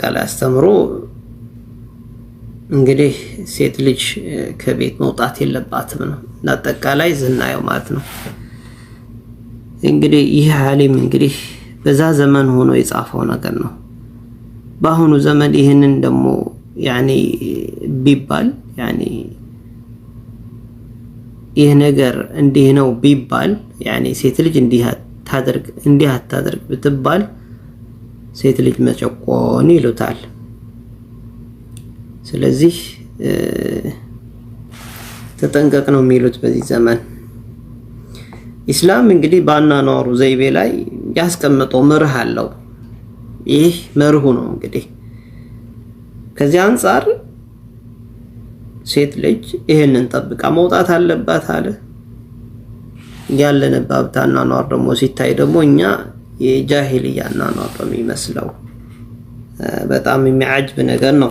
አጠቃላይ አስተምሮ እንግዲህ ሴት ልጅ ከቤት መውጣት የለባትም ነው አጠቃላይ ዝናየው ማለት ነው። እንግዲህ ይህ ዓሊም እንግዲህ በዛ ዘመን ሆኖ የጻፈው ነገር ነው። በአሁኑ ዘመን ይህንን ደግሞ ያኒ ቢባል ያኒ ይህ ነገር እንዲህ ነው ቢባል ያኒ ሴት ልጅ እንዲህ አታደርግ ብትባል ሴት ልጅ መጨቆን ይሉታል። ስለዚህ ተጠንቀቅ ነው የሚሉት በዚህ ዘመን። ኢስላም እንግዲህ በአኗኗሩ ዘይቤ ላይ ያስቀመጠው መርህ አለው። ይህ መርሁ ነው እንግዲህ ከዚህ አንፃር ሴት ልጅ ይሄንን ጠብቃ መውጣት አለባት አለ። ያለንበት አኗኗር ደግሞ ሲታይ ደግሞ እኛ የጃሂልያ አኗኗር ነው የሚመስለው። በጣም የሚያጅብ ነገር ነው።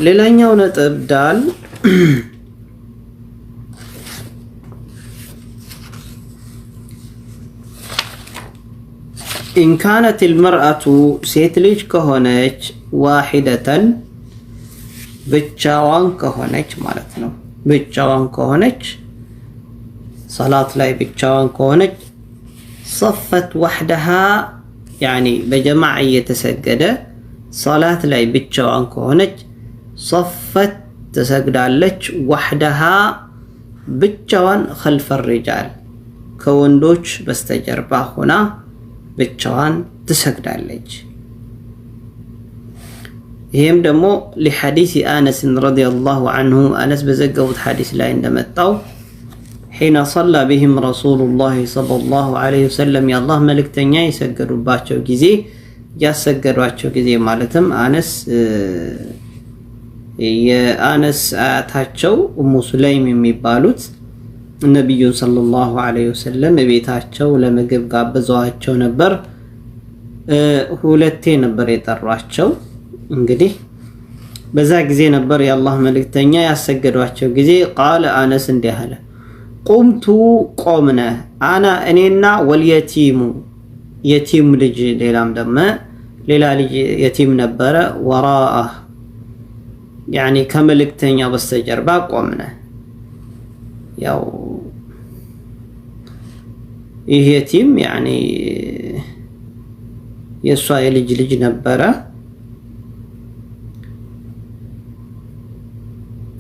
ሌላኛው ነጥብ ዳል إن كانت المرأة ሴት ልጅ ከሆነች ዋሂደተን ብቻዋን ከሆነች ማለት ነው። ብቻዋን ከሆነች ሰላት ላይ ብቻዋን ከሆነች صفت وحدها يعني በጀማዓ እየተሰገደ ሰላት ላይ ብቻዋን ከሆነች صفت ተሰግዳለች وحدها ብቻዋን خلف الرجال ከወንዶች በስተጀርባ ሆና ብቻዋን ትሰግዳለች። ይሄም ደግሞ لحديث أنس رضي الله عنه أنس በዘገቡት ሐዲስ ላይ እንደመጣው حين صلى بهم رسول الله صلى الله عليه وسلم يا الله መልእክተኛ ይሰገዱባቸው ጊዜ ያሰገዷቸው ጊዜ ማለትም አነስ የአነስ አያታቸው ኡሙ ሱለይም የሚባሉት ነብዩን ሰለላሁ ዐለይሂ ወሰለም በቤታቸው ለምግብ ጋብዘዋቸው ነበር። ሁለቴ ነበር የጠሯቸው። እንግዲህ በዛ ጊዜ ነበር የአላህ መልእክተኛ ያሰገዷቸው ጊዜ ቃለ አነስ እንዲህ አለ ቁምቱ ቆምነ አና እኔና ወልየቲሙ የቲም ልጅ ሌላ ልጅ የቲም ነበረ ወራአ ያኒ ከመልእክተኛ በስተጀርባ ቆምነ። ያው ይሄ የቲም ያኒ የሷ የልጅ ልጅ ነበረ።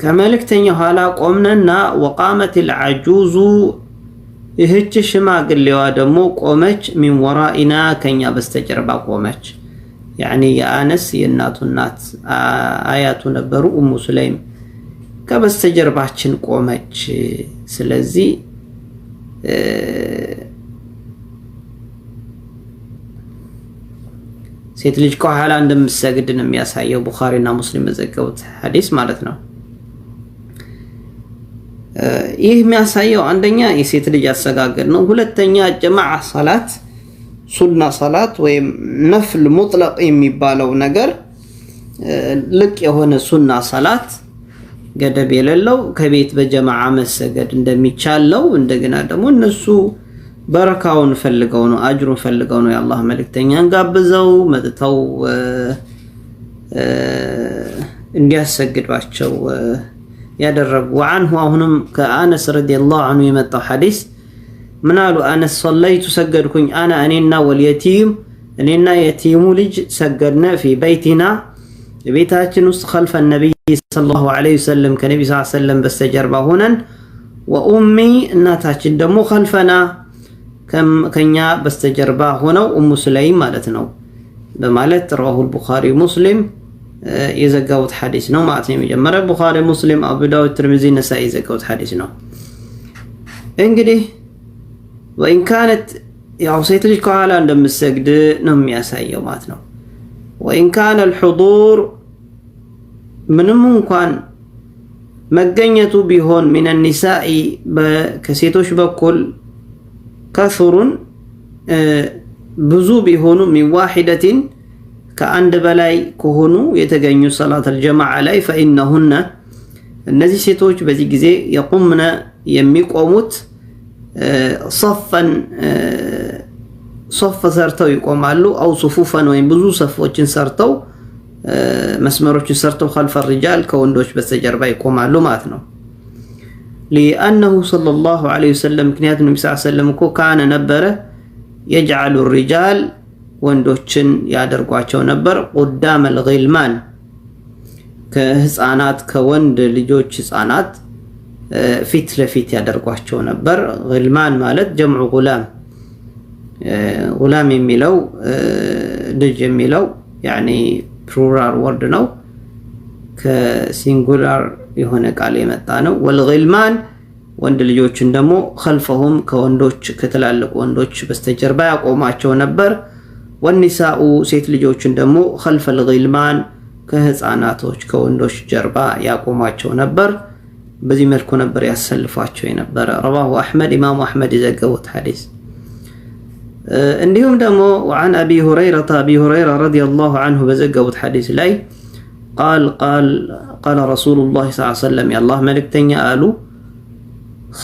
ከመልእክተኛ ኋላ ቆምነና ወቃመት العجوز ይህች ሽማግሌዋ ደግሞ ቆመች ሚን ወራኢና ከኛ በስተጀርባ ቆመች። ያኒ የአነስ የእናቱ እናት አያቱ ነበሩ ኡሙ ሱለይም ከበስተጀርባችን ቆመች። ስለዚህ ሴት ልጅ ከኋላ እንደምትሰግድ ነው የሚያሳየው ቡኻሪና ሙስሊም የዘገቡት ሐዲስ ማለት ነው። ይህ የሚያሳየው አንደኛ የሴት ልጅ አሰጋገድ ነው። ሁለተኛ ጀማዓ ሰላት ሱና ሰላት ወይም ነፍል ሙጥለቅ የሚባለው ነገር ልቅ የሆነ ሱና ሰላት ገደብ የሌለው ከቤት በጀማዓ መሰገድ እንደሚቻለው እንደገና ደግሞ እነሱ በረካውን ፈልገው ነው አጅሩን ፈልገው ነው የአላህ መልእክተኛን ጋብዘው መጥተው እንዲያሰግዷቸው ያደረጉ عنه አሁንም ከአነስ ረዲየላሁ ዐንሁ የመጣው ሐዲስ ምናሉ አነስ ሰለይቱ ሰገድኩኝ አና እኔና ወልየቲም እኔና የቲሙ ልጅ ሰገድነ في بيتنا ቤታችን ውስጥ خلف النبي صلى الله عليه وسلم ከነብዩ ሰለላሁ ዐለይሂ ወሰለም በስተጀርባ ሆነን وامي እናታችን ደግሞ خلفنا ከኛ በስተጀርባ ሆነው ኡሙ ሱለይም ማለት ነው በማለት رواه البخاري مسلم የዘጋውት ሐዲስ ነው ማለት ነው። የመጀመሪያ ቡኻሪ ሙስሊም አቡ ዳውድ ትርሚዚ ነሳኢ የዘጋውት ሐዲስ ነው። እንግዲህ وإن كانت ያው ሴት ልጅ ከኋላ እንደምትሰግድ ነው የሚያሳየው ማለት ነው። ወኢን ካነ الحضور ምንም እንኳን መገኘቱ ቢሆን من النساء ከሴቶች በኩል ከثሩን ብዙ ቢሆኑ من واحدة ከአንድ በላይ ከሆኑ የተገኙ ሰላት الجماعة ላይ فإنهن እነዚህ ሴቶች በዚህ ጊዜ يقومن የሚቆሙት صف ሰርተው ይቆማሉ አው صفوفا ወይም ብዙ ሰፎችን ሰርተው መስመሮችን ሰርተው خلف الرجال ከወንዶች በስተጀርባ ይቆማሉ ማለት ነው። لأنه صلى الله عليه وسلم ምክንያቱም ነብዩ ሰለላሁ ዐለይሂ ወሰለም እኮ ካነ ነበረ يجعل الرجال ወንዶችን ያደርጓቸው ነበር قدام الغلمان ከህፃናት ከወንድ ልጆች ህፃናት ፊት ለፊት ያደርጓቸው ነበር። غلمان ማለት جمع غلام غلام የሚለው ልጅ የሚለው يعني plural word ነው ከሲንጉላር የሆነ ቃል የመጣ ነው። والغلمان ወንድ ልጆችን ደግሞ خلفهم ከወንዶች ከተላለቁ ወንዶች በስተጀርባ ያቆማቸው ነበር። والنساء ሴት ልጆችን ደግሞ خلف الغلمان ከህፃናቶች ከወንዶች ጀርባ ያቆማቸው ነበር። በዚህ መልኩ ነበር ያሰልፏቸው የነበረ። رواه احمد امام احمد የዘገቡት ሐዲስ። እንዲሁም ደግሞ وعن ابي هريره رضي الله عنه በዘገቡት ሐዲስ ላይ قال رسول الله صلى الله عليه وسلم يا الله መልእክተኛ አሉ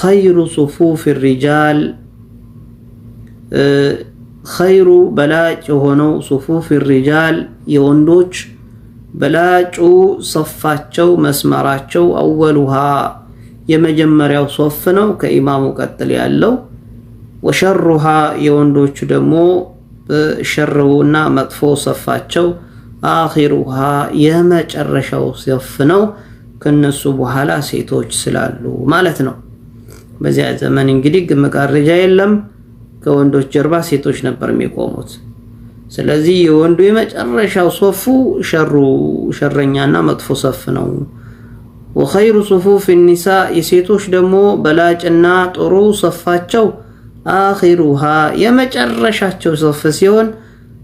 خير صفوف الرجال خير በላጭ ሆነው صفوف الرجال የወንዶች በላጩ صፋቸው መስመራቸው اولها የመጀመሪያው ሶፍ ነው ከኢማሙ ቀጥል ያለው وشرها የወንዶቹ ደግሞ ሸርውና መጥፎ صፋቸው آخرها የመጨረሻው ሶፍ ነው ከነሱ በኋላ ሴቶች ስላሉ ማለት ነው። በዚያ ዘመን እንግዲህ መጋረጃ የለም ከወንዶች ጀርባ ሴቶች ነበር የሚቆሙት። ስለዚህ የወንዱ የመጨረሻው ሶፉ ሸረኛና መጥፎ ሶፍ ነው። وخير صفوف النساء የሴቶች ደግሞ በላጭና ጥሩ ሶፋቸው آخرها የመጨረሻቸው ሶፍ ሲሆን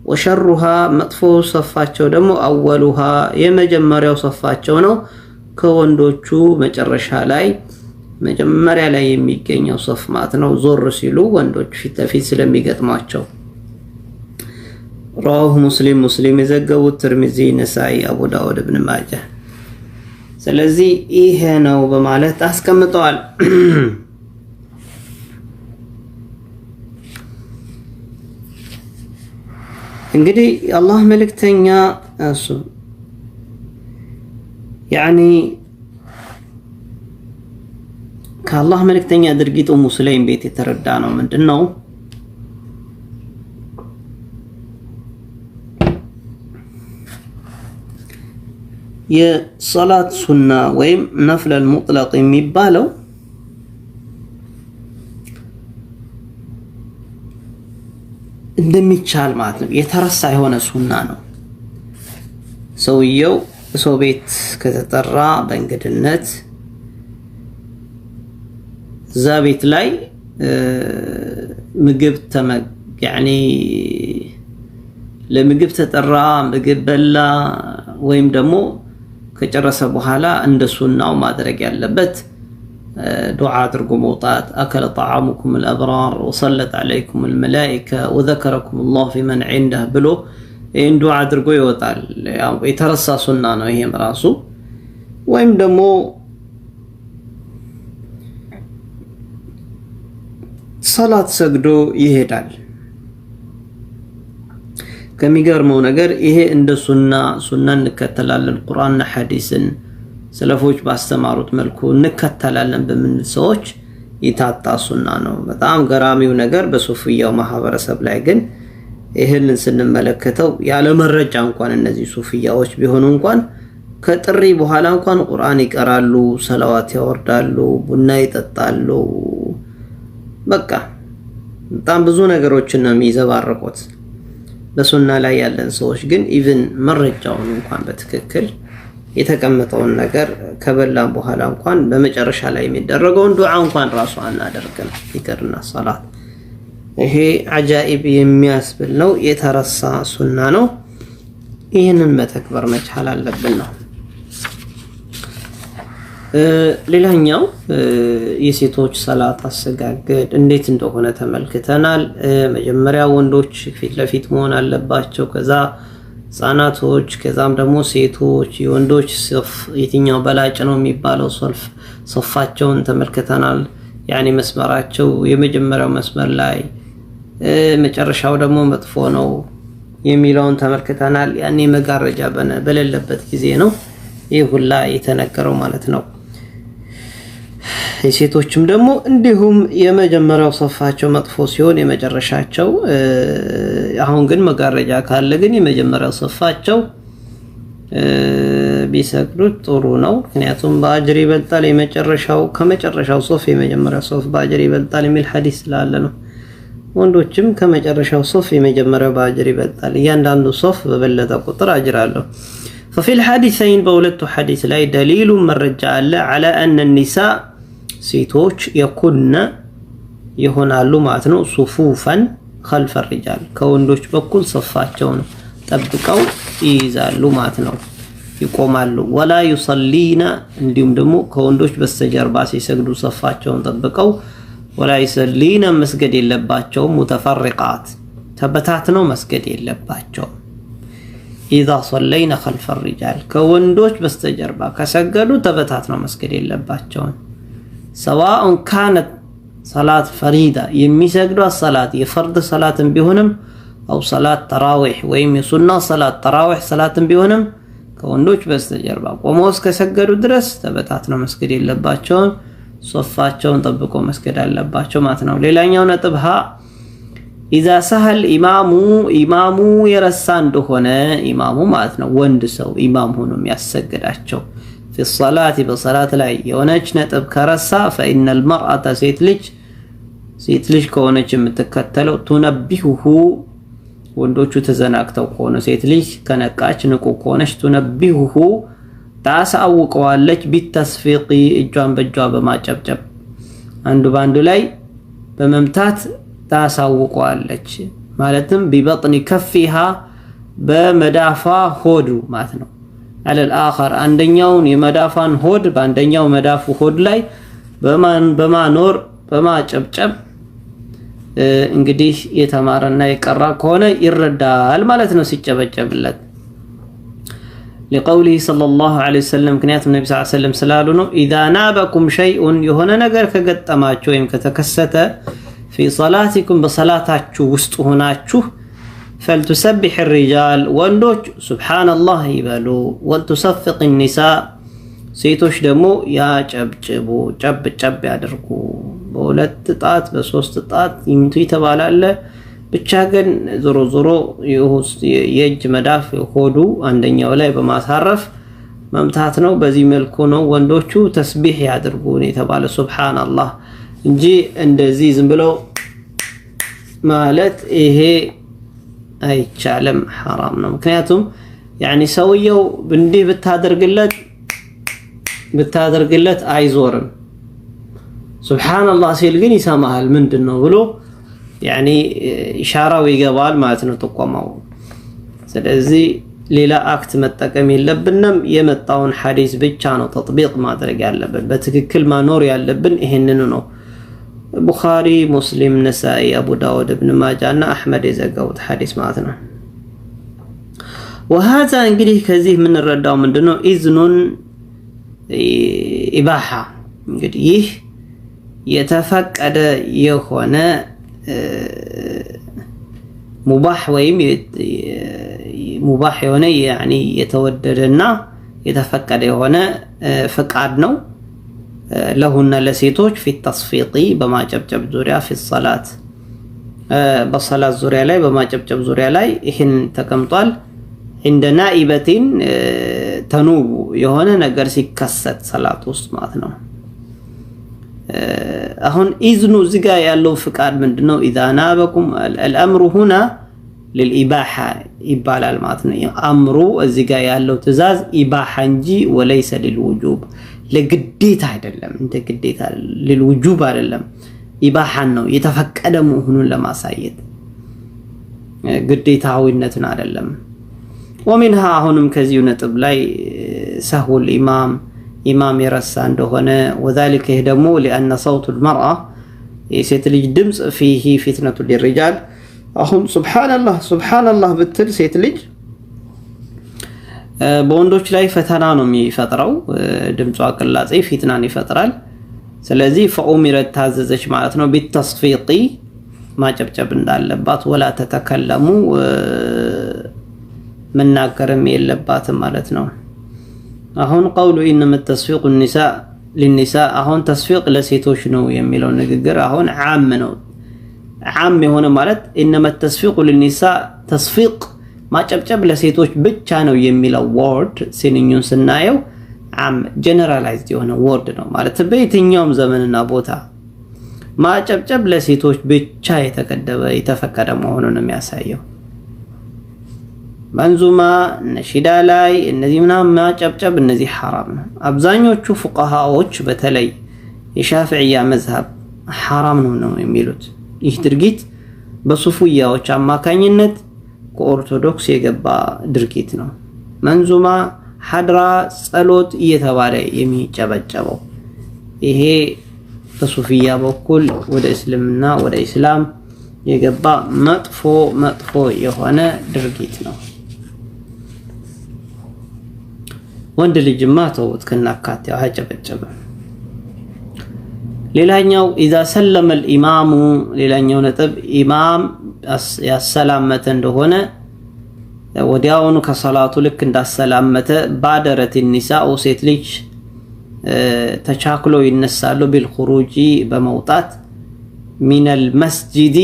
وشرها መጥፎ ሶፋቸው ደግሞ اولها የመጀመሪያው ሶፋቸው ነው ከወንዶቹ መጨረሻ ላይ መጀመሪያ ላይ የሚገኘው ሶፍ ማለት ነው። ዞር ሲሉ ወንዶች ፊት ለፊት ስለሚገጥሟቸው رواه مسلم የዘገቡት ትርሚዚ ነሳኢ አቡ ዳውድ ኢብኑ ማጃ። ስለዚህ ይሄ ነው በማለት አስቀምጠዋል። እንግዲህ አላህ መልእክተኛ እሱ ያኒ ከአላህ መልእክተኛ ድርጊት ኡሙ ሱለይም ቤት የተረዳ ነው ምንድነው? የሶላት ሱና ወይም ነፍል المطلق የሚባለው እንደሚቻል ማለት ነው። የተረሳ የሆነ ሱና ነው። ሰውየው ሰው ቤት ከተጠራ በእንግድነት እዛ ቤት ላይ ምግብ ያኒ ለምግብ ተጠራ ምግብ በላ ወይም ደግሞ ከጨረሰ በኋላ እንደ ሱናው ማድረግ ያለበት ዱዓ አድርጎ መውጣት أكل طعامكم الأبرار وصلت عليكم الملائكة وذكركم الله في من عنده ብሎ ይሄን ዱዓ አድርጎ ይወጣል። ያው የተረሳ ሱና ነው ይሄም ራሱ። ወይም ደግሞ ሰላት ሰግዶ ይሄዳል። ከሚገርመው ነገር ይሄ እንደ ሱና እንከተላለን ቁርአንና ሐዲስን ሰለፎች ባስተማሩት መልኩ እንከተላለን በምን ሰዎች ይታጣ ሱና ነው። በጣም ገራሚው ነገር በሱፊያው ማህበረሰብ ላይ ግን ይሄንን ስንመለከተው ያለ መረጃ እንኳን እነዚህ ሱፊያዎች ቢሆኑ እንኳን ከጥሪ በኋላ እንኳን ቁርአን ይቀራሉ፣ ሰላዋት ያወርዳሉ፣ ቡና ይጠጣሉ። በቃ በጣም ብዙ ነገሮችን ነው የሚዘባረቁት። በሱና ላይ ያለን ሰዎች ግን ኢቭን መረጃውን እንኳን በትክክል የተቀመጠውን ነገር ከበላን በኋላ እንኳን በመጨረሻ ላይ የሚደረገውን ዱዓ እንኳን ራሱ አናደርግም ይቅርና ሰላት ይሄ አጃኢብ የሚያስብል ነው የተረሳ ሱና ነው ይሄንን መተግበር መቻል አለብን ነው ሌላኛው የሴቶች ሰላት አሰጋገድ እንዴት እንደሆነ ተመልክተናል መጀመሪያ ወንዶች ፊት ለፊት መሆን አለባቸው ከዛ ህፃናቶች ከዛም ደግሞ ሴቶች የወንዶች ሶፍ የትኛው በላጭ ነው የሚባለው ሶፋቸውን ተመልክተናል ያኒ መስመራቸው የመጀመሪያው መስመር ላይ መጨረሻው ደግሞ መጥፎ ነው የሚለውን ተመልክተናል ያኒ መጋረጃ በሌለበት ጊዜ ነው ይህ ሁላ የተነገረው ማለት ነው የሴቶችም ደግሞ እንዲሁም የመጀመሪያው ሶፋቸው መጥፎ ሲሆን የመጨረሻቸው አሁን ግን መጋረጃ ካለ ግን የመጀመሪያው ሶፋቸው ቢሰግዱት ጥሩ ነው ምክንያቱም በአጅር ይበልጣል የመጨረሻው ከመጨረሻው ሶፍ የመጀመሪያው ሶፍ በአጅር ይበልጣል የሚል ሐዲስ ስላለ ነው ወንዶችም ከመጨረሻው ሶፍ የመጀመሪያው በአጅር ይበልጣል እያንዳንዱ ሶፍ በበለጠ ቁጥር አጅር አለው ففي الحديثين بولت حديث لا دليل مرجع على أن النساء ሴቶች يكون ይሆናሉ ማለት ነው صفوفا خلف الرجال ከወንዶች በኩል ሶፋቸውን ጠብቀው ይይዛሉ ማለት ነው ይቆማሉ ولا يصلين እንዲሁም ደግሞ ከወንዶች በስተጀርባ ሲሰግዱ ሶፋቸውን ጠብቀው ولا يصلين መስገድ የለባቸው متفرقات ተበታትነው መስገድ የለባቸው إذا صلينا خلف الرجال كوندوش بستجربا كسجدوا تبتاتنا مسجد اللباتشون سواء كانت صلاة فريدة يمسجدوا الصلاة يفرض صلاة بهنم أو صلاة تراويح ويم سنة صلاة تراويح صلاة بهنم كوندوش بستجربا وموس كسجدوا درس تبتاتنا مسجد اللباتشون صفاتشون طبقوا مسجد اللباتشون ماتنا وليلان يوم نتبها إذا سهل إمامو يرسان دهونه إمامو ماتنا وندسو إمام هنم يسجداتشو في الصلاة بصلاة لا يونج نتب كرسا فإن المرأة سيتلج كونج متكتلو تنبهه وندوشو تزناكتو كونه سيتلج كنكاش نكو كونش تنبهه تعس أوك والج بالتصفيقي إجوان بجواب ما جب باندو لاي بممتات ታሳውቀዋለች ማለትም ببطن كفها በመዳፋ ሆዱ ማለት ነው على الاخر አንደኛውን የመዳፋን ሆድ በአንደኛው መዳፉ ሆድ ላይ በማኖር በማጨብጨብ እንግዲህ የተማረና የቀራ ከሆነ ይረዳል ማለት ነው ሲጨበጨብለት لقوله صلى الله عليه وسلم كنيات النبي صلى الله عليه وسلم سلالو ነው اذا نابكم شيء የሆነ ነገር ከገጠማችሁ ወይም ከተከሰተ في صلاتكم بصلاتاتكم وسطهناچو فلتسبح الرجال وندوج سبحان الله يبالو وتصفق النساء ሴቶች ደግሞ ያጨብጭቡ ጨብጨብ ያድርጉ በሁለት ጣት በሶስት ጣት ይምቱ ይተባላል ብቻ ግን ዞሮ የእጅ መዳፍ ሆዱ አንደኛው ላይ በማሳረፍ መምታት ነው በዚህ መልኩ ነው ወንዶቹ ተስቢህ ያድርጉ ነው የተባለ ሱብሃንአላህ እንጂ እንደዚህ ዝም ብለው ማለት ይሄ አይቻለም حرام ነው ምክንያቱም يعني ሰውየው እንዲህ ብታደርግለት አይዞርም ሱብሃንአላህ ሲል ግን ይሰማሃል ምንድነው ብሎ يعني ኢሻራው ይገባል ማለት ነው ተቆማው ስለዚህ ሌላ አክት መጠቀም የለብንም የመጣውን ሐዲስ ብቻ ነው ተጥቢቅ ማድረግ ያለብን በትክክል ማኖር ያለብን ይሄንን ነው ቡኻሪ ሙስሊም ነሳኢ አቡ ዳውድ ኢብኑ ማጃ እና አህመድ የዘገቡት ሐዲስ ማለት ነው وهذا እንግዲህ ከዚህ ምን ረዳው ምንድነው ኢዝኑን ኢባሃ እንግዲህ ይህ የተፈቀደ የሆነ ሙባህ ወይም ሙባህ የሆነ يعني የተወደደና የተፈቀደ የሆነ ፍቃድ ነው ለሁና ለሴቶች في التصفيق በማጨብጨብ ዙሪያ في الصلاه በصلاه ዙሪያ ላይ በማጨብጨብ ዙሪያ ላይ ይሄን ተቀምጧል عند نائبه ተኑብ የሆነ ነገር ሲከሰት ሰላት ውስጥ ማለት ነው አሁን ኢዝኑ ዝጋ ያለው ፍቃድ ምንድነው اذا نابكم الامر هنا للاباحه ይባላል ማለት ነው አምሩ እዚጋ ያለው ትእዛዝ ኢባሃ እንጂ وليس للوجوب ለግዴታ አይደለም እንደ ግዴታ للوجوب አይደለም ኢባሃን ነው የተፈቀደ መሆኑን ለማሳየት ግዴታዊነትን አይደለም። ወሚንሃ አሁንም ከዚሁ ነጥብ ላይ ሰህውል ኢማም የረሳ እንደሆነ ወዛሊከ ይህ ደግሞ لأن صوت المرأة የሴት ልጅ ድምጽ فيه فتنة للرجال አሁን ሱብሃንአላህ ብትል ሴት ልጅ በወንዶች ላይ ፈተና ነው የሚፈጥረው። ድምጿ ቅላጼ ፊትናን ይፈጥራል። ስለዚህ ፈኡሚረት ታዘዘች ማለት ነው ቢተስፊቂ ማጨብጨብ እንዳለባት ወላ ተተከለሙ መናገርም የለባትም ማለት ነው። አሁን ቀውሉ ኢነመ ተስፊቁ للنساء አሁን ተስፊቅ ለሴቶች ነው የሚለው ንግግር አሁን ዓም ነው። ዓም የሆነ ማለት ኢነመ ተስፊቁ للنساء ተስፊቅ ማጨብጨብ ለሴቶች ብቻ ነው የሚለው ወርድ ሲንኙን ስናየው ዓም ጀነራላይዝድ የሆነ ወርድ ነው ማለት በየትኛውም ዘመንና ቦታ ማጨብጨብ ለሴቶች ብቻ የተፈቀደ መሆኑን ነው የሚያሳየው። መንዙማ ነሺዳ ላይ እነዚህ ምናምን ማጨብጨብ እነዚህ ሐራም ነው። አብዛኞቹ ፉቃሃዎች በተለይ የሻፊዕያ መዝሀብ ሐራም ነው የሚሉት። ይህ ድርጊት በሱፊያዎች አማካኝነት ከኦርቶዶክስ የገባ ድርጊት ነው። መንዙማ ሐድራ ጸሎት እየተባለ የሚጨበጨበው ይሄ በሱፊያ በኩል ወደ እስልምና ወደ ኢስላም የገባ መጥፎ የሆነ ድርጊት ነው። ወንድ ልጅማ ተውት ከናካቴው አጨበጨበ። ሌላኛው اذا سلم الامام ሌላኛው ነጥብ ኢማም ያሰላመተ እንደሆነ ወዲያውኑ ከሰላቱ ልክ እንዳሰላመተ ባደረት النساء ሴት ልጅ ተቻክሎ ይነሳሉ بالخروج በመውጣት من المسجد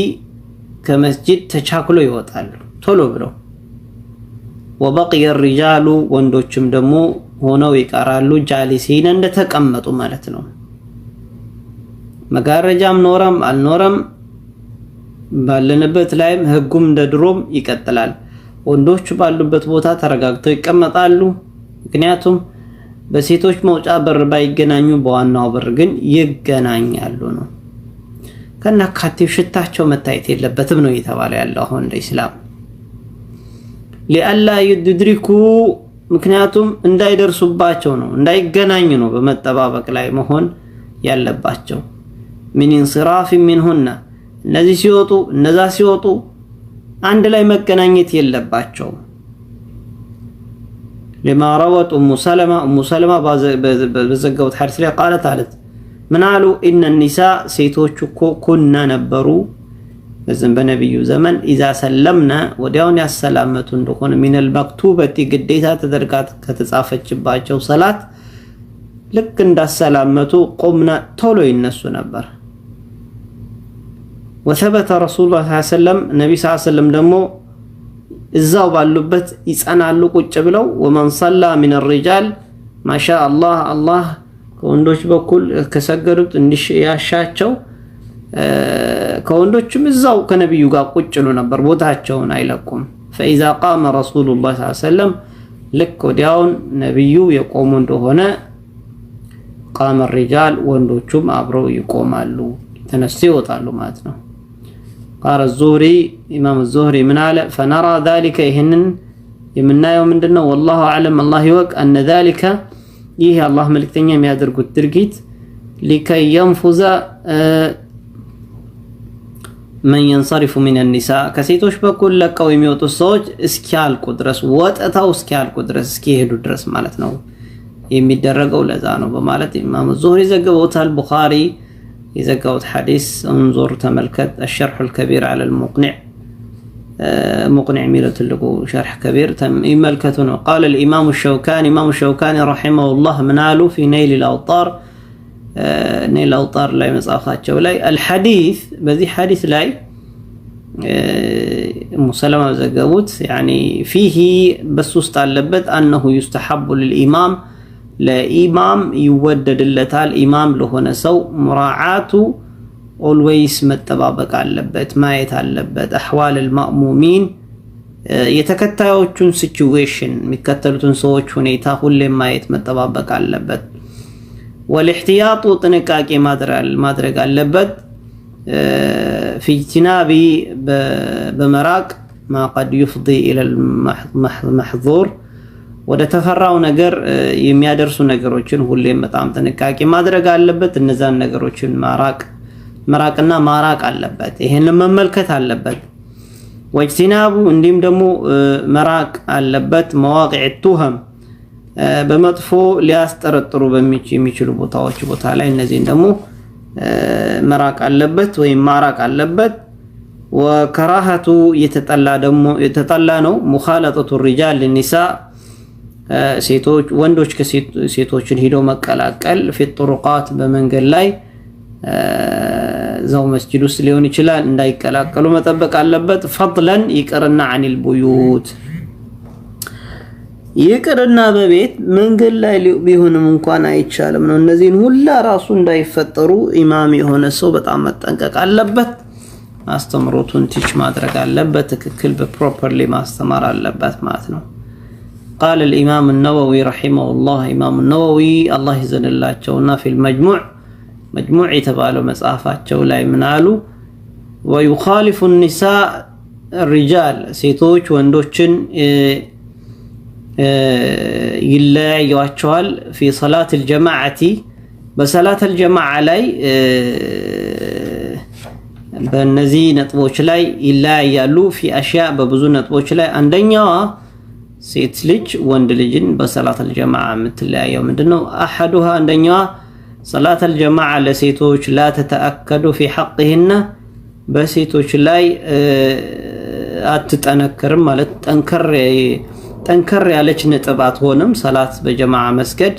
ከመስጂድ ተቻክሎ ይወጣሉ ቶሎ ብለው وبقي الرجال ወንዶችም ደግሞ ሆነው ይቀራሉ ጃሊሲን እንደተቀመጡ ማለት ነው። መጋረጃም ኖረም አልኖረም ባለንበት ላይም ህጉም እንደድሮም ይቀጥላል። ወንዶች ባሉበት ቦታ ተረጋግተው ይቀመጣሉ። ምክንያቱም በሴቶች መውጫ በር ባይገናኙ በዋናው በር ግን ይገናኛሉ ነው። ከናካቴው ሽታቸው መታየት የለበትም ነው የተባለ ያለው አሁን ለኢስላም لألا يدركوا ምክንያቱም እንዳይደርሱባቸው ነው እንዳይገናኙ ነው በመጠባበቅ ላይ መሆን ያለባቸው። من انصراف منهن እነዚህ ሲወጡ እነዛ ሲወጡ አንድ ላይ መገናኘት የለባቸው። لما روت ام سلمة በዘገቡት ሐዲስ ላይ قالت አለት ምን አሉ ان النساء ሴቶች እኮ ኩና ነበሩ በዘን በነብዩ ዘመን اذا سلمنا ወዲያውን ያሰላመቱ እንደሆነ من المكتوبة ግዴታ ተደርጋት ከተጻፈችባቸው ሰላት ልክ እንዳሰላመቱ ቆምና ቶሎ ይነሱ ነበር። وثبت رسول الله صلى الله عليه وسلم ነብዩ صلى الله عليه وسلم ደግሞ እዛው ባሉበት ይጸናሉ ቁጭ ብለው ومن صلى من الرجال ما شاء الله ከወንዶች በኩል ከሰገዱት እንዲያሻቸው ከወንዶችም እዛው ከነብዩ ጋር ቁጭ ነው ነበር ቦታቸውን አይለቁም። فاذا قام رسول الله صلى الله عليه وسلم ልክ ወዲያውን ነብዩ የቆሙ እንደሆነ قام الرجال ወንዶቹም አብረው ይቆማሉ ተነስተው ይወጣሉ ማለት ነው። قال الزهري امام الزهري من على فنرى ذلك ይሄንን የምናየው ምንድነው والله اعلم الله يوق ان ذلك ይሄ አላህ መልእክተኛ የሚያደርጉት ድርጊት لكي ينفذ من ينصرف من النساء ከሴቶች በኩል ለቀው የሚወጡ ሰዎች እስኪያልቁ ድረስ ወጣታው እስኪያልቁ ድረስ እስኪሄዱ ድረስ ማለት ነው የሚደረገው ለዛ ነው በማለት ኢማም ዙህሪ ዘገበውታል። ቡኻሪ የዘገቡት ሐዲስ እንዞር ተመልከት الشرح الكبير على المقنع مقنع ميلة لقو شرح كبير يملكتون. قال الإمام الشوكاني رحمه الله منالو في نيل الأوطار نيل الأوطار لا يمصافات شولاي الحديث بذي حديث لاي مسلمة زقوت يعني فيه بس استعلبت أنه يستحب للإمام لإمام يودد اللتال إمام لهنا سو مراعاته always መጠባበቅ አለበት ማየት አለበት أحوال المأمومين የተከታዮቹን ሲቹዌሽን የሚከተሉትን ሰዎች ሁኔታ ሁሌም ማየት መጠባበቅ አለበት። والاحتياط ጥንቃቄ ማድረግ አለበት في اجتناب بمراق ما قد يفضي إلى المحظور ወደ ተፈራው ነገር የሚያደርሱ ነገሮችን ሁሌም በጣም ጥንቃቄ ማድረግ አለበት። እነዛን ነገሮችን መራቅና ማራቅ አለበት። ይሄንን መመልከት አለበት። ወጅቲናቡ እንዲም ደግሞ መራቅ አለበት። መዋቂዕ ቱሃም በመጥፎ ሊያስጠረጥሩ የሚችሉ ቦታ ላይ እነዚህን ደግሞ መራቅ አለበት ወይም ማራቅ አለበት። ወከራሃቱ የተጠላ ነው ሙኻለጠቱ الرجال للنساء ሴቶች ወንዶች ከሴቶችን ሄደው መቀላቀል في الطرقات በመንገድ ላይ ዘው መስጂድ ውስጥ ሊሆን ይችላል እንዳይቀላቀሉ መጠበቅ አለበት። ፈضلا ይቅርና عن البيوت ይቅርና በቤት መንገድ ላይ ቢሆንም እንኳን አይቻልም ነው። እነዚህን ሁላ ራሱ እንዳይፈጠሩ ኢማም የሆነ ሰው በጣም መጠንቀቅ አለበት። ማስተምሮቱን ቲች ማድረግ አለበት። ትክክል በፕሮፐርሊ ማስተማር አለበት ማለት ነው። قال الإمام النووي رحمه الله إمام النووي الله يزن الله جونا في المجموع يتبالو مصحفاتቸው ላይ ምን አሉ ويخالف النساء الرجال ሴቶች ወንዶችን ይለያዩዋቸዋል في صلاة الجماعة በሰላት الجماعة ላይ በእነዚህ ነጥቦች ላይ ይለያያሉ في أشياء በብዙ ነጥቦች ላይ አንደኛዋ ሴት ልጅ ወንድ ልጅን በሰላት الجماعة የምትለያየው ምንድነው? احدها አንደኛዋ ሰላት الجماعة ለሴቶች لا تتأكد في حقهن በሴቶች ላይ አትጠነከርም ማለት ጠንከር ያለች ነጥብ አትሆንም። ሰላት በጀማዓ መስገድ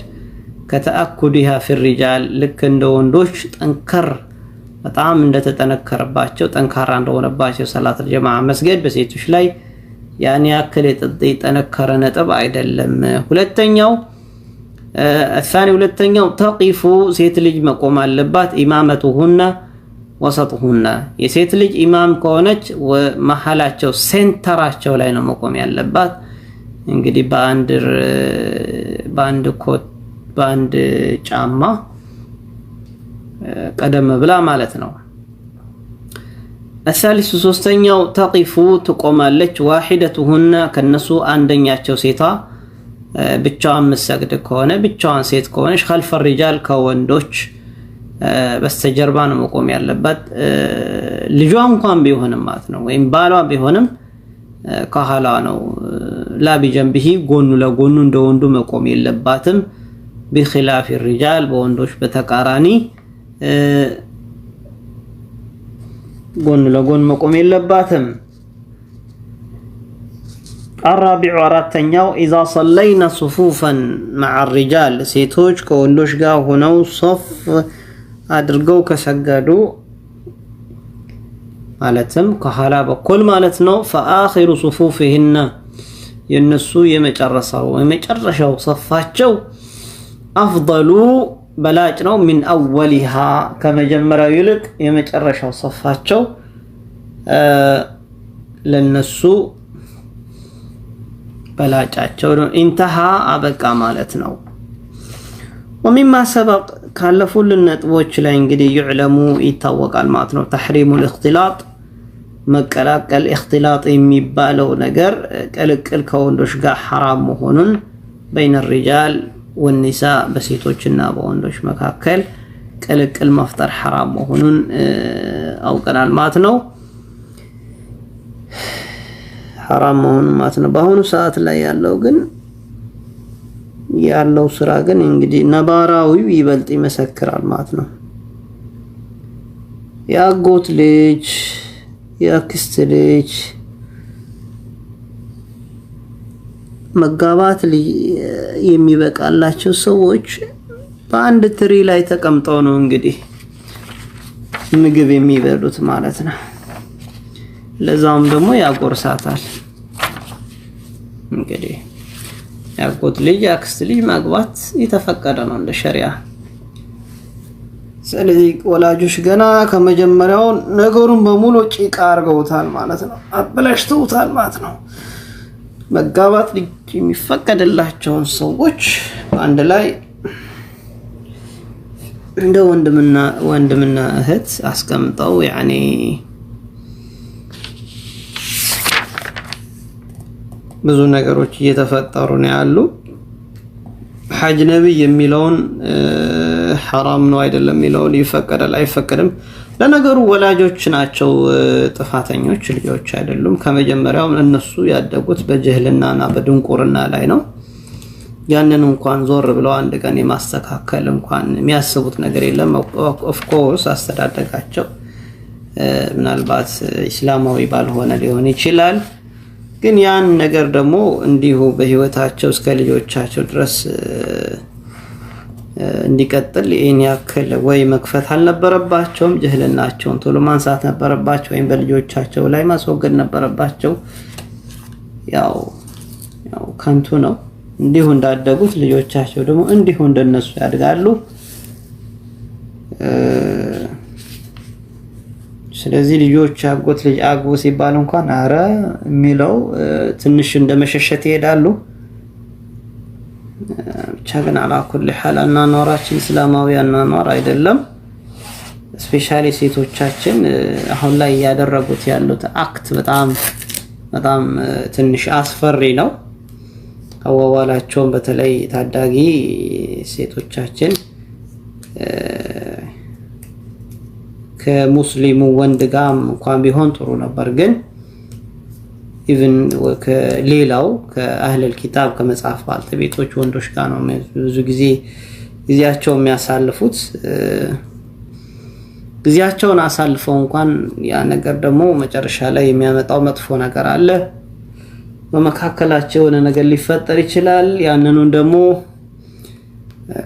ከተአኩዲሃ في الرجال ልክ እንደ ወንዶች ጠንከር በጣም እንደተጠነከረባቸው ጠንካራ እንደሆነባቸው ሰላት الجماعة መስገድ በሴቶች ላይ ያኔ ያክል የጠነከረ ነጥብ አይደለም። ሁለተኛው ሁለተኛው ተቂፉ ሴት ልጅ መቆም አለባት። ኢማመቱሁና ወሰጡሁና የሴት ልጅ ኢማም ከሆነች መሐላቸው ሴንተራቸው ላይ ነው መቆም ያለባት። እንግዲህ በአንድ ጫማ ቀደም ብላ ማለት ነው። الثالث ሶስተኛው ተቂፉ ትቆማለች። ዋሂደቱሁና ከነሱ አንደኛቸው ሴቷ ብቻዋን መስገድ ከሆነ ብቻዋን ሴት ከሆነች خلف الرجال ከወንዶች በስተጀርባ ነው መቆም ያለባት። ልጇ እንኳን ቢሆንም ማለት ነው ወይም ባሏ ቢሆንም ከኋላ ነው። لا بجنبه ጎኑ ለጎኑ እንደወንዱ መቆም የለባትም። بخلاف الرجال በወንዶች በተቃራኒ ጎን ለጎን መቆም የለባትም። الرابع አራተኛው اذا صلينا صفوفا مع الرجال ሴቶች ከወንዶች ጋር ሆነው ሶፍ አድርገው ከሰገዱ ማለትም ከኋላ በኩል ማለት ነው። فآخر صفوفهن የነሱ የመጨረሻው ሶፋቸው አፍضሉ በላጭ ነው። من اولها ከመጀመሪያው ይልቅ የመጨረሻው ሶፋቸው ለነሱ በላጫቸው ነው። انتهى አበቃ ማለት ነው። ومما سبق ካለፉልን ነጥቦች ላይ እንግዲህ يعلم ይታወቃል ማለት ነው። تحريم الاختلاط መቀላቀል اختلاط የሚባለው ነገር ቅልቅል ከወንዶች ጋር حرام መሆኑን بين الرجال والنساء በሴቶችና በወንዶች መካከል ቅልቅል መፍጠር حرام መሆኑን አውቀናል ማለት ነው። حرام መሆኑን ማለት ነው። በአሁኑ ሰዓት ላይ ያለው ስራ ግን እንግዲህ ነባራዊው ይበልጥ ይመሰክራል ማለት ነው። ያጎት ልጅ ያክስት ልጅ መጋባት የሚበቃላቸው ሰዎች በአንድ ትሪ ላይ ተቀምጠው ነው እንግዲህ ምግብ የሚበሉት ማለት ነው። ለዛውም ደግሞ ያጎርሳታል። እንግዲህ ያጎት ልጅ ያክስት ልጅ ማግባት የተፈቀደ ነው እንደ ሸሪዓ። ስለዚህ ወላጆች ገና ከመጀመሪያው ነገሩን በሙሉ ጭቃ አርገውታል ማለት ነው። አበላሽተውታል ማለት ነው። መጋባት ልጅ የሚፈቀድላቸውን ሰዎች አንድ ላይ እንደ ወንድምና እህት አስቀምጠው ያኔ ብዙ ነገሮች እየተፈጠሩ ነው ያሉ። ሐጅ ነብይ የሚለውን حرام ነው አይደለም የሚለውን ይፈቀዳል አይፈቀድም? ለነገሩ ወላጆች ናቸው ጥፋተኞች፣ ልጆች አይደሉም። ከመጀመሪያው እነሱ ያደጉት በጅህልናና በድንቁርና ላይ ነው። ያንን እንኳን ዞር ብለው አንድ ቀን የማስተካከል እንኳን የሚያስቡት ነገር የለም። ኦፍ ኮርስ አስተዳደጋቸው ምናልባት እስላማዊ ባልሆነ ሊሆን ይችላል። ግን ያን ነገር ደግሞ እንዲሁ በህይወታቸው እስከ ልጆቻቸው ድረስ እንዲቀጥል ይሄን ያክል ወይ መክፈት አልነበረባቸውም፣ ጅህልናቸውን ቶሎ ማንሳት ነበረባቸው፣ ወይም በልጆቻቸው ላይ ማስወገድ ነበረባቸው። ያው ከንቱ ነው። እንዲሁ እንዳደጉት ልጆቻቸው ደግሞ እንዲሁ እንደነሱ ያድጋሉ። ስለዚህ ልጆች አጎት ልጅ አግቡ ሲባል እንኳን አረ የሚለው ትንሽ እንደመሸሸት ይሄዳሉ። ብቻ ግን አላኩል ሐል አናኗራችን እስላማዊ አናኗር አይደለም። ስፔሻሊ ሴቶቻችን አሁን ላይ ያደረጉት ያሉት አክት በጣም ትንሽ አስፈሪ ነው። አዋዋላቸውን በተለይ ታዳጊ ሴቶቻችን ከሙስሊሙ ወንድ ጋር እንኳን ቢሆን ጥሩ ነበር። ግን ኢቭን ከሌላው ከአህለል ኪታብ ከመጽሐፍ ባልተቤቶች ወንዶች ጋር ነው ብዙ ጊዜያቸው የሚያሳልፉት። ጊዜያቸውን አሳልፈው እንኳን ያ ነገር ደግሞ መጨረሻ ላይ የሚያመጣው መጥፎ ነገር አለ። በመካከላቸው የሆነ ነገር ሊፈጠር ይችላል። ያንኑን ደግሞ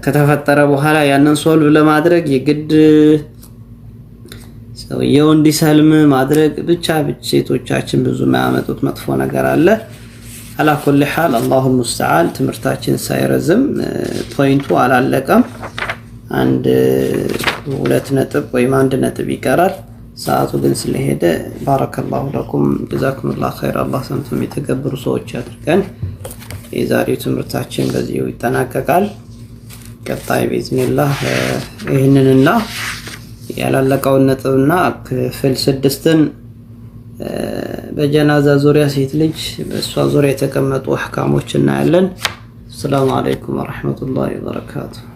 ከተፈጠረ በኋላ ያንን ሶልቭ ለማድረግ የግድ ሰውየው እንዲሰልም ማድረግ ብቻ ሴቶቻችን ብዙ የሚያመጡት መጥፎ ነገር አለ። አላኩል ሐል አላሁ ሙስተዓን። ትምህርታችን ሳይረዝም ፖይንቱ አላለቀም። አንድ 2 ነጥብ ወይም 1 ነጥብ ይቀራል። ሰዓቱ ግን ስለሄደ ባረከላሁ ለኩም ጀዛኩሙላሁ ኸይር። አላህ ሰምቶም የተገበሩ ሰዎች ያድርገን። የዛሬው ትምህርታችን በዚሁ ይጠናቀቃል። ቀጣይ በኢዝኒላህ ይህንንና ያላለቀውን ነጥብና ክፍል 6ን በጀናዛ ዙሪያ ሴት ልጅ በእሷ ዙሪያ የተቀመጡ አህካሞች እናያለን። ሰላም አለይኩም ወራህመቱላሂ ወበረካቱሁ።